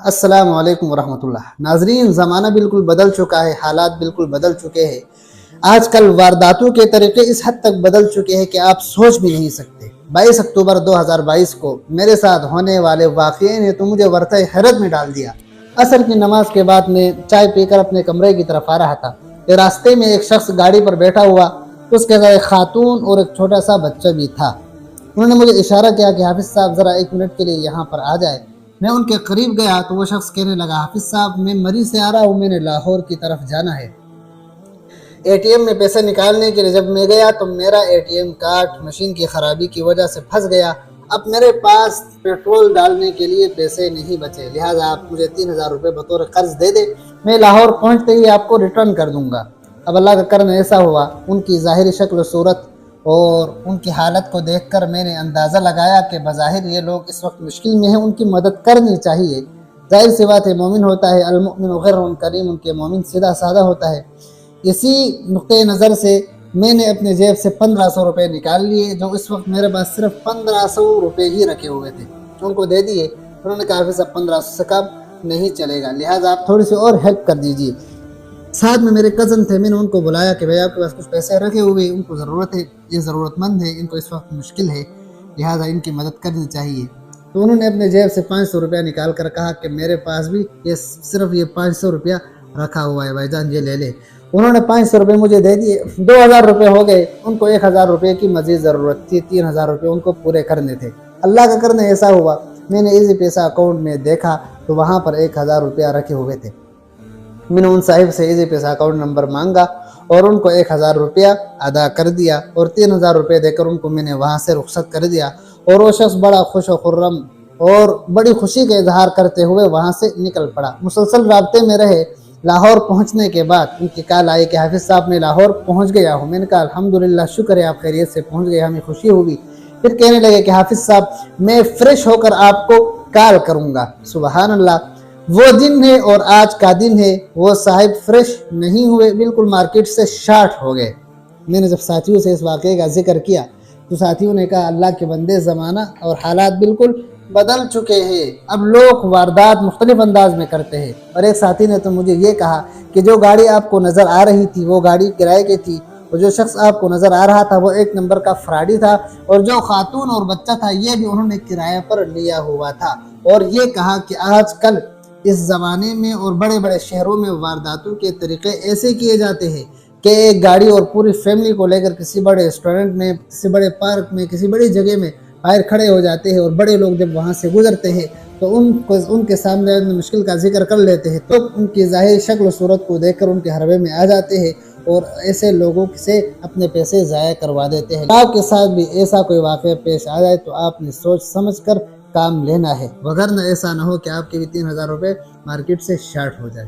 अस्सलाम वालेकुम वरहमतुल्लाह। नाजरीन, ज़माना बिल्कुल बदल चुका है, हालात बिल्कुल बदल चुके हैं। आजकल वारदातों के तरीके इस हद तक बदल चुके हैं कि आप सोच भी नहीं सकते। 22 अक्टूबर 2022 को मेरे साथ होने वाले वाक़ये ने तो मुझे वरते हैरत में डाल दिया। असर की नमाज के बाद मैं चाय पीकर अपने कमरे की तरफ आ रहा था कि रास्ते में एक शख्स गाड़ी पर बैठा हुआ, उसके साथ एक खातून और एक छोटा सा बच्चा भी था। उन्होंने मुझे इशारा किया कि हाफिज़ साहब ज़रा 1 मिनट के लिए यहाँ पर आ जाए। मैं उनके करीब गया तो वो शख्स कहने लगा, हाफिज़ साहब मैं मरी से आ रहा हूँ, मैंने लाहौर की तरफ जाना है। एटीएम में पैसे निकालने के लिए जब मैं गया तो मेरा एटीएम कार्ड मशीन की ख़राबी की वजह से फंस गया। अब मेरे पास पेट्रोल डालने के लिए पैसे नहीं बचे, लिहाजा आप मुझे 3000 रुपये बतौर कर्ज दे दे, मैं लाहौर पहुँचते ही आपको रिटर्न कर दूँगा। अब अल्लाह का करम ऐसा हुआ, उनकी ज़ाहिरी शक्ल सूरत और उनकी हालत को देखकर मैंने अंदाज़ा लगाया कि बज़ाहिर ये लोग इस वक्त मुश्किल में हैं, उनकी मदद करनी चाहिए। ज़ाहिर सी बात है, मोमिन होता है अल-मुमिनु ग़िर्रुन करीम, उनके मोमिन सीधा साधा होता है। इसी नुक़्ते नज़र से मैंने अपने जेब से 1500 रुपये निकाल लिए, जो इस वक्त मेरे पास सिर्फ 1500 रुपये ही रखे हुए थे, उनको दे दिए। उन्होंने कहा फिर 1500 से कम नहीं चलेगा, लिहाजा आप थोड़ी सी और हेल्प कर दीजिए। साथ में मेरे कज़न थे, मैंने उनको बुलाया कि भाई आपके पास कुछ पैसे रखे हुए, उनको ज़रूरत है, ये ज़रूरतमंद है, इनको इस वक्त मुश्किल है, लिहाजा इनकी मदद करनी चाहिए। तो उन्होंने अपने जेब से 500 रुपया निकाल कर कहा कि मेरे पास भी ये सिर्फ ये 500 रुपया रखा हुआ है भाईजान, ये ले ले। उन्होंने 500 रुपये मुझे दे दिए, 2000 रुपये हो गए। उनको 1000 रुपये की मज़ीद ज़रूरत थी, 3000 रुपये उनको पूरे करने थे। अल्लाह का करने ऐसा हुआ, मैंने इजी पैसा अकाउंट में देखा तो वहाँ पर 1000 रुपया रखे हुए थे। मैंने उन साहिब से इजी पैसा अकाउंट नंबर मांगा और उनको 1000 रुपया अदा कर दिया और 3000 रुपये देकर उनको मैंने वहाँ से रुखसत कर दिया। और वो शख्स बड़ा खुश व खुर्रम और बड़ी खुशी का इजहार करते हुए वहाँ से निकल पड़ा। मुसलसल राब्ते में रहे। लाहौर पहुँचने के बाद उनकी कॉल आई कि हाफिज़ साहब मैं लाहौर पहुँच गया हूँ। मैंने कहा अल्हम्दुलिल्लाह, शुक्र है आप खैरियत से पहुँच गए, हमें खुशी होगी। फिर कहने लगे कि हाफिज़ साहब मैं फ़्रेश होकर आपको कॉल करूँगा। सुबहान अल्लाह, वो दिन है और आज का दिन है। वो साहिब फ्रेश नहीं हुए, बिल्कुल मार्केट से शार्ट हो गए। मैंने जब साथियों से इस वाक़े का जिक्र किया तो साथियों ने कहा, अल्लाह के बंदे, ज़माना और हालात बिल्कुल बदल चुके हैं, अब लोग वारदात मुख्तलिफ अंदाज में करते हैं। और एक साथी ने तो मुझे ये कहा कि जो गाड़ी आपको नज़र आ रही थी वो गाड़ी किराए की थी, और जो शख्स आपको नज़र आ रहा था वो 1 नंबर का फ्रॉडी था, और जो खातून और बच्चा था ये भी उन्होंने किराए पर लिया हुआ था। और ये कहा कि आजकल इस ज़माने में और बड़े बड़े शहरों में वारदातों के तरीक़े ऐसे किए जाते हैं कि एक गाड़ी और पूरी फैमिली को लेकर किसी बड़े रेस्टोरेंट में, किसी बड़े पार्क में, किसी बड़ी जगह में बाहर खड़े हो जाते हैं, और बड़े लोग जब वहाँ से गुजरते हैं तो उनके सामने मुश्किल का जिक्र कर लेते हैं, तो उनकी ज़ाहिर शक्ल सूरत को देखकर उनके हरबे में आ जाते हैं और ऐसे लोगों से अपने पैसे ज़ाया करवा देते हैं। आपके साथ भी ऐसा कोई वाक़या पेश आ जाए तो आपने सोच समझ कर काम लेना है, वगरना ऐसा ना हो कि आपके भी 3000 रुपये मार्केट से शार्ट हो जाए।